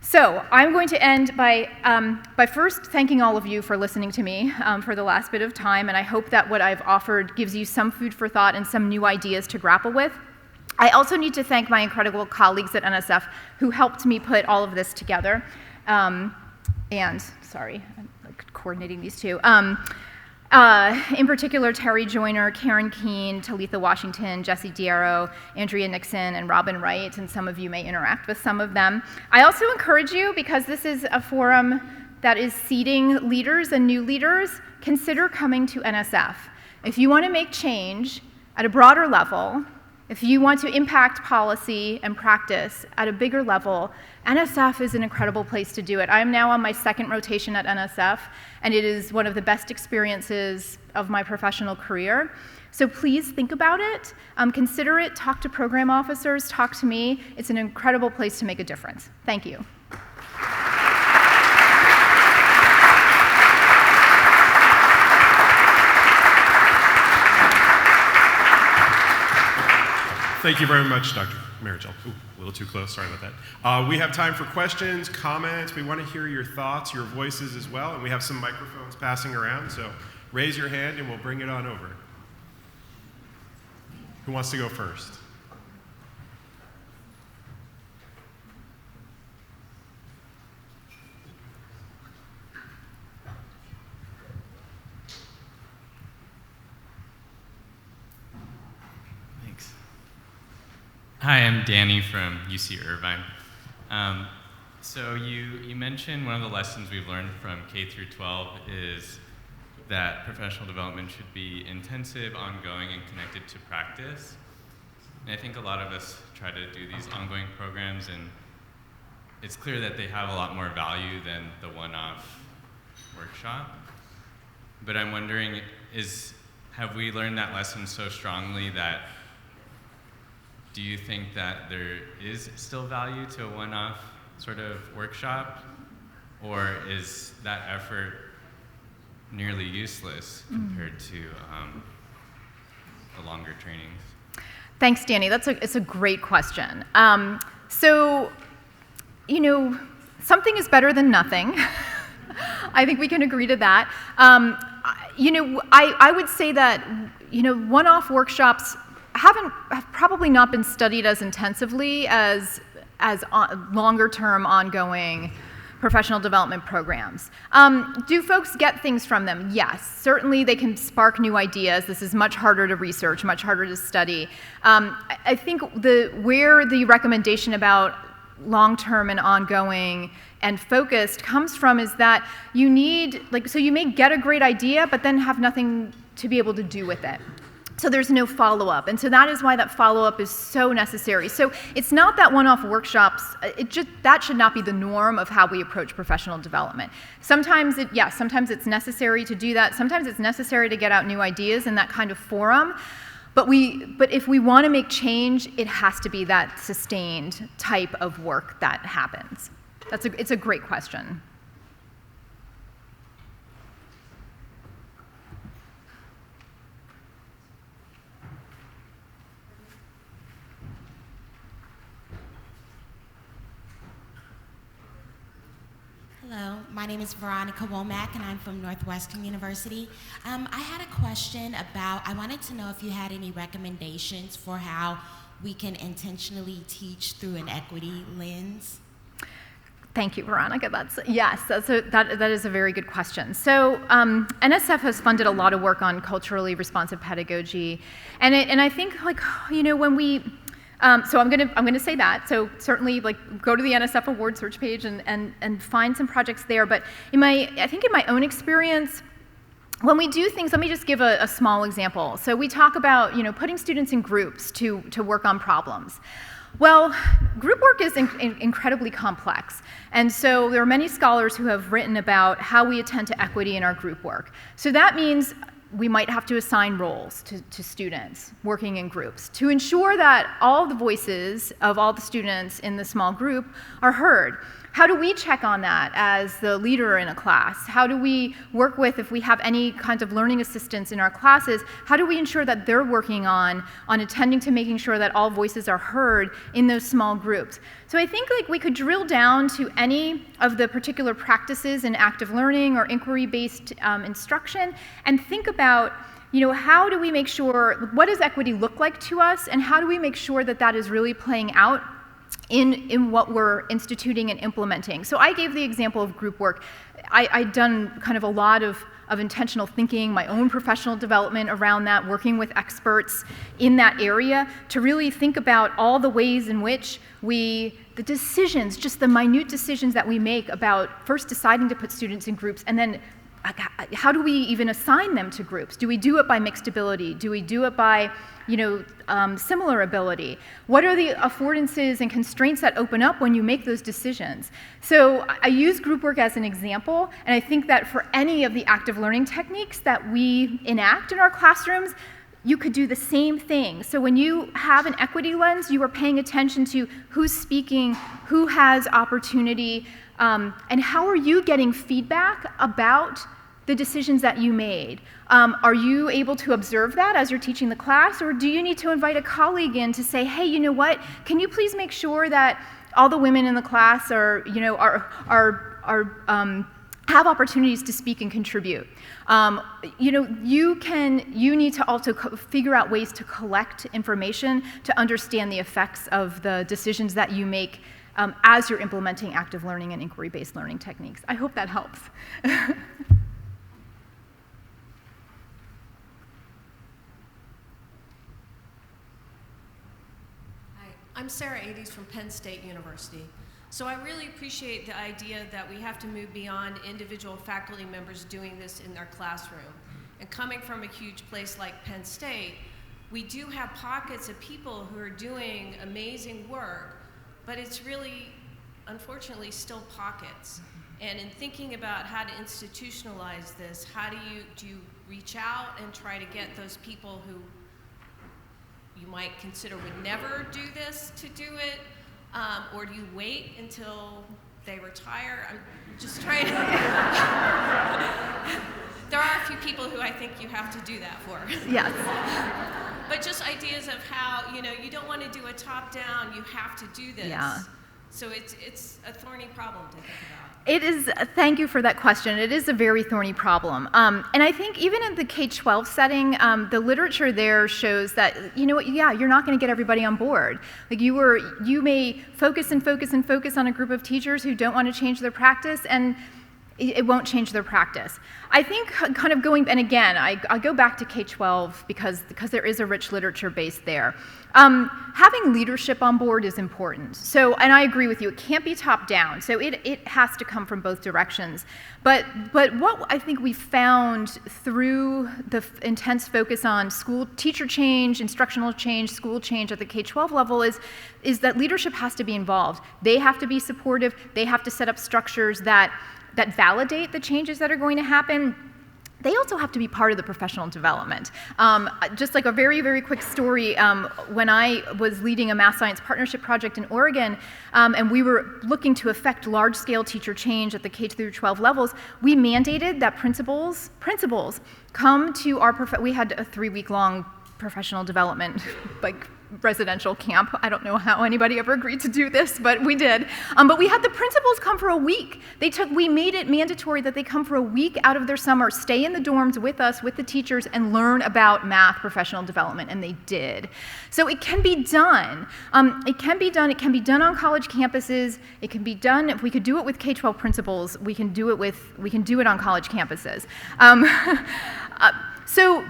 Speaker 2: So I'm going to end by first thanking all of you for listening to me for the last bit of time, and I hope that what I've offered gives you some food for thought and some new ideas to grapple with. I also need to thank my incredible colleagues at NSF who helped me put all of this together. And, sorry, I'm coordinating these two. In particular, Terry Joyner, Karen Keene, Talitha Washington, Jessie Diarro, Andrea Nixon, and Robin Wright, and some of you may interact with some of them. I also encourage you, because this is a forum that is seeding leaders and new leaders, consider coming to NSF. If you want to make change at a broader level, if you want to impact policy and practice at a bigger level, NSF is an incredible place to do it. I am now on my second rotation at NSF, and it is one of the best experiences of my professional career. So please think about it, consider it, talk to program officers, talk to me. It's an incredible place to make a difference. Thank you.
Speaker 1: Thank you very much, Dr. Marrongelle. Ooh, a little too close, sorry about that. We have time for questions, comments. We want to hear your thoughts, your voices as well, and we have some microphones passing around, so raise your hand and we'll bring it on over. Who wants to go first?
Speaker 3: Hi, I'm Danny from UC Irvine. So you mentioned one of the lessons we've learned from K through 12 is that professional development should be intensive, ongoing, and connected to practice. And I think a lot of us try to do these ongoing programs, and it's clear that they have a lot more value than the one-off workshop. But I'm wondering, have we learned that lesson so strongly that do you think that there is still value to a one-off sort of workshop, or is that effort nearly useless compared to the longer trainings?
Speaker 2: Thanks, Danny. It's a great question. So, something is better than nothing. I think we can agree to that. I would say that one-off workshops have probably not been studied as intensively as longer-term, ongoing professional development programs. Do folks get things from them? Yes. Certainly they can spark new ideas. This is much harder to research, much harder to study. I think where the recommendation about long-term and ongoing and focused comes from is that you need, so you may get a great idea, but then have nothing to be able to do with it. So there's no follow-up, and so that is why that follow-up is so necessary. So it's not that one-off workshops, that should not be the norm of how we approach professional development. Sometimes it's necessary to do that. Sometimes it's necessary to get out new ideas in that kind of forum. But if we want to make change, it has to be that sustained type of work that happens. It's a great question.
Speaker 4: Hello, my name is Veronica Womack, and I'm from Northwestern University. I had a question I wanted to know if you had any recommendations for how we can intentionally teach through an equity lens.
Speaker 2: Thank you, Veronica. That is a very good question. So NSF has funded a lot of work on culturally responsive pedagogy, and I think when we so I'm going to say that. So certainly, go to the NSF award search page and find some projects there. But I think in my own experience, when we do things, let me just give a small example. So we talk about, putting students in groups to work on problems. Well, group work is incredibly complex, and so there are many scholars who have written about how we attend to equity in our group work. So that means we might have to assign roles to students working in groups to ensure that all the voices of all the students in the small group are heard. How do we check on that as the leader in a class? How do we work with, if we have any kinds of learning assistants in our classes, how do we ensure that they're working on attending to making sure that all voices are heard in those small groups? So I think we could drill down to any of the particular practices in active learning or inquiry-based instruction and think about, how do we make sure, what does equity look like to us, and how do we make sure that that is really playing out in what we're instituting and implementing. So I gave the example of group work. I'd done kind of a lot of intentional thinking, my own professional development around that, working with experts in that area to really think about all the ways in which the decisions, just the minute decisions that we make about first deciding to put students in groups, and then how do we even assign them to groups? Do we do it by mixed ability? Do we do it by similar ability? What are the affordances and constraints that open up when you make those decisions? So I use group work as an example, and I think that for any of the active learning techniques that we enact in our classrooms, you could do the same thing. So when you have an equity lens, you are paying attention to who's speaking, who has opportunity, and how are you getting feedback about the decisions that you made? Are you able to observe that as you're teaching the class, or do you need to invite a colleague in to say, hey, you know what, can you please make sure that all the women in the class have opportunities to speak and contribute? You need to also figure out ways to collect information to understand the effects of the decisions that you make as you're implementing active learning and inquiry-based learning techniques. I hope that helps.
Speaker 5: Hi, I'm Sarah Ades from Penn State University. So I really appreciate the idea that we have to move beyond individual faculty members doing this in their classroom. And coming from a huge place like Penn State, we do have pockets of people who are doing amazing work, but it's really, unfortunately, still pockets. And in thinking about how to institutionalize this, how do you reach out and try to get those people who you might consider would never do this to do it? Or do you wait until they retire? I'm just trying to... There are a few people who I think you have to do that for.
Speaker 2: Yes.
Speaker 5: But just ideas of how, you don't want to do a top-down, you have to do this.
Speaker 2: Yeah.
Speaker 5: So it's a thorny problem to think about.
Speaker 2: It is, thank you for that question. It is a very thorny problem. And I think even in the K-12 setting, the literature there shows that, you're not going to get everybody on board. You may focus on a group of teachers who don't want to change their practice, and it won't change their practice. I think kind of going, and again, I go back to K-12 because there is a rich literature base there. Having leadership on board is important. So, and I agree with you, it can't be top down. So it has to come from both directions. But what I think we found through the intense focus on school teacher change, instructional change, school change at the K-12 level is that leadership has to be involved. They have to be supportive. They have to set up structures that validate the changes that are going to happen. They also have to be part of the professional development. Just like a very, very quick story, when I was leading a math science partnership project in Oregon, and we were looking to affect large-scale teacher change at the K through 12 levels, we mandated that principals come to our, we had a 3-week-long professional development, residential camp. I don't know how anybody ever agreed to do this, but we did. But we had the principals come for a week. We made it mandatory that they come for a week out of their summer, stay in the dorms with us, with the teachers, and learn about math professional development, and they did. So it can be done. It can be done on college campuses. It can be done, if we could do it with K-12 principals, we can do it on college campuses. So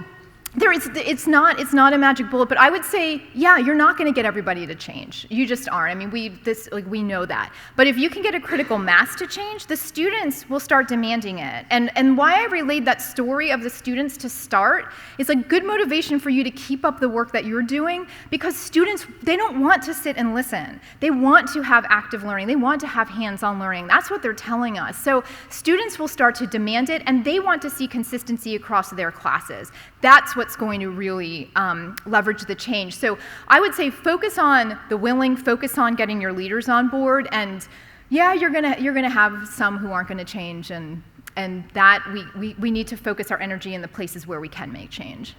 Speaker 2: it's not a magic bullet, but I would say, yeah, you're not going to get everybody to change. You just aren't. I mean, we know that. But if you can get a critical mass to change, the students will start demanding it. And why I relayed that story of the students to start is a good motivation for you to keep up the work that you're doing, because students, they don't want to sit and listen. They want to have active learning. They want to have hands-on learning. That's what they're telling us. So students will start to demand it, and they want to see consistency across their classes. That's what's going to really leverage the change. So I would say focus on the willing, focus on getting your leaders on board, and yeah, you're gonna have some who aren't gonna change, and that we need to focus our energy in the places where we can make change.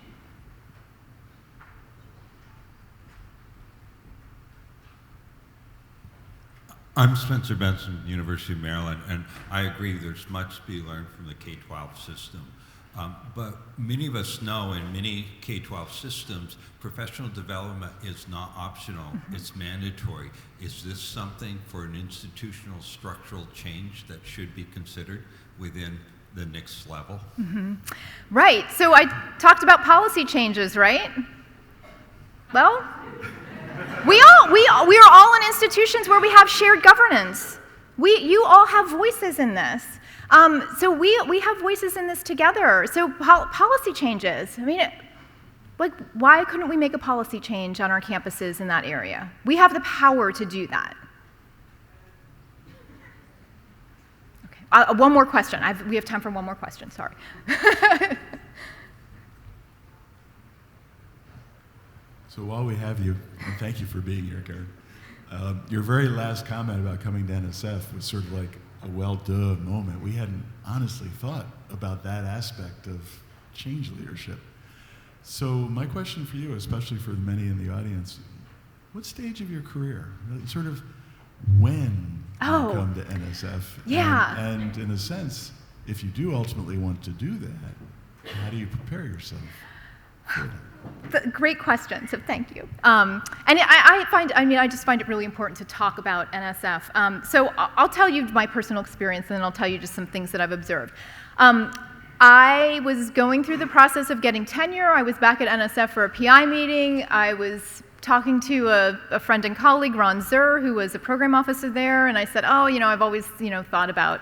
Speaker 6: I'm Spencer Benson, University of Maryland, and I agree there's much to be learned from the K-12 system. But many of us know in many K-12 systems, professional development is not optional, it's mandatory. Is this something for an institutional structural change that should be considered within the next level?
Speaker 2: Right, so I talked about policy changes, right? Well, we are all in institutions where we have shared governance. You all have voices in this. So we have voices in this together. So policy changes. I mean, why couldn't we make a policy change on our campuses in that area? We have the power to do that. Okay, one more question. We have time for one more question, sorry.
Speaker 7: So while we have you, and thank you for being here, Karen, your very last comment about coming to NSF was sort of like a well-duh moment. We hadn't honestly thought about that aspect of change leadership. So my question for you, especially for many in the audience, what stage of your career, sort of when you come to NSF?
Speaker 2: Yeah.
Speaker 7: And in a sense, if you do ultimately want to do that, how do you prepare yourself for that?
Speaker 2: Great question, so thank you. And I just find it really important to talk about NSF. So I'll tell you my personal experience, and then I'll tell you just some things that I've observed. I was going through the process of getting tenure. I was back at NSF for a PI meeting. I was talking to a friend and colleague, Ron Zur, who was a program officer there, and I said, I've always, thought about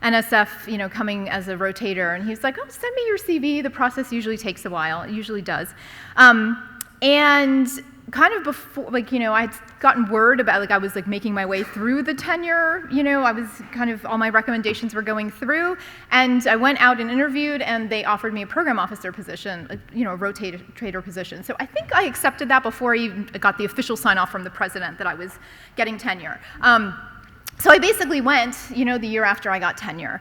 Speaker 2: NSF, coming as a rotator, and he was like, send me your CV. The process usually takes a while. It usually does. And kind of before, I'd gotten word about, I was making my way through the tenure, I was kind of, all my recommendations were going through, and I went out and interviewed, and they offered me a program officer position, a rotator position. So I think I accepted that before I even got the official sign-off from the president that I was getting tenure. So I basically went, the year after I got tenure,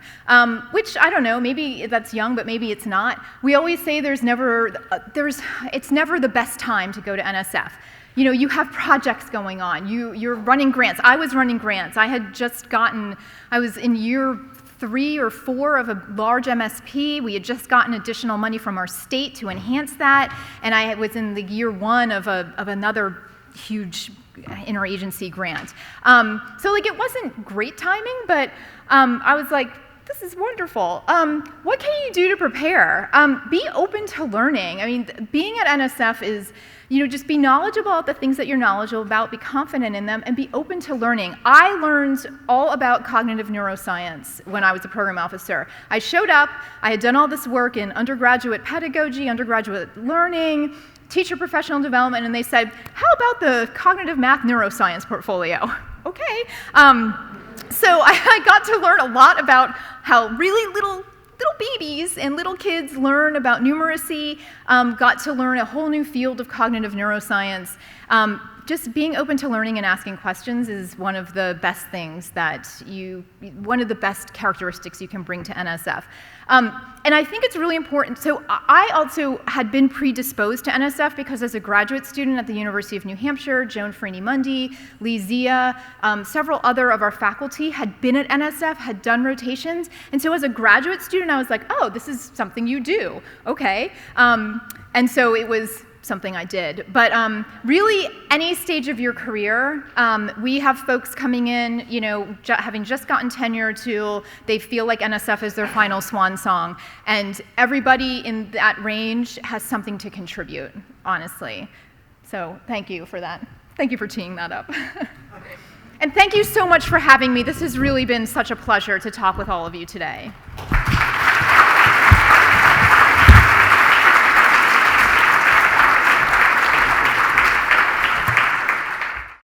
Speaker 2: which I don't know, maybe that's young, but maybe it's not. We always say it's never the best time to go to NSF. You have projects going on. You're running grants. I was running grants. I was in year 3 or 4 of a large MSP. We had just gotten additional money from our state to enhance that, and I was in the year 1 of another huge interagency grant. So it wasn't great timing, but I was like, this is wonderful. What can you do to prepare? Be open to learning. I mean, being at NSF is, just be knowledgeable about the things that you're knowledgeable about, be confident in them, and be open to learning. I learned all about cognitive neuroscience when I was a program officer. I showed up, I had done all this work in undergraduate pedagogy, undergraduate learning, teacher professional development, and they said, how about the cognitive math neuroscience portfolio? Okay. So I got to learn a lot about how really little babies and little kids learn about numeracy, got to learn a whole new field of cognitive neuroscience. Just being open to learning and asking questions is one of the best things one of the best characteristics you can bring to NSF. And I think it's really important. So I also had been predisposed to NSF because as a graduate student at the University of New Hampshire, Joan Freeney-Mundy, Lee Zia, several other of our faculty had been at NSF, had done rotations. And so as a graduate student, I was like, this is something you do. Okay. And so it was something I did. But really, any stage of your career, we have folks coming in, having just gotten tenure to, they feel like NSF is their final swan song. And everybody in that range has something to contribute, honestly. So thank you for that. Thank you for teeing that up. And thank you so much for having me. This has really been such a pleasure to talk with all of you today.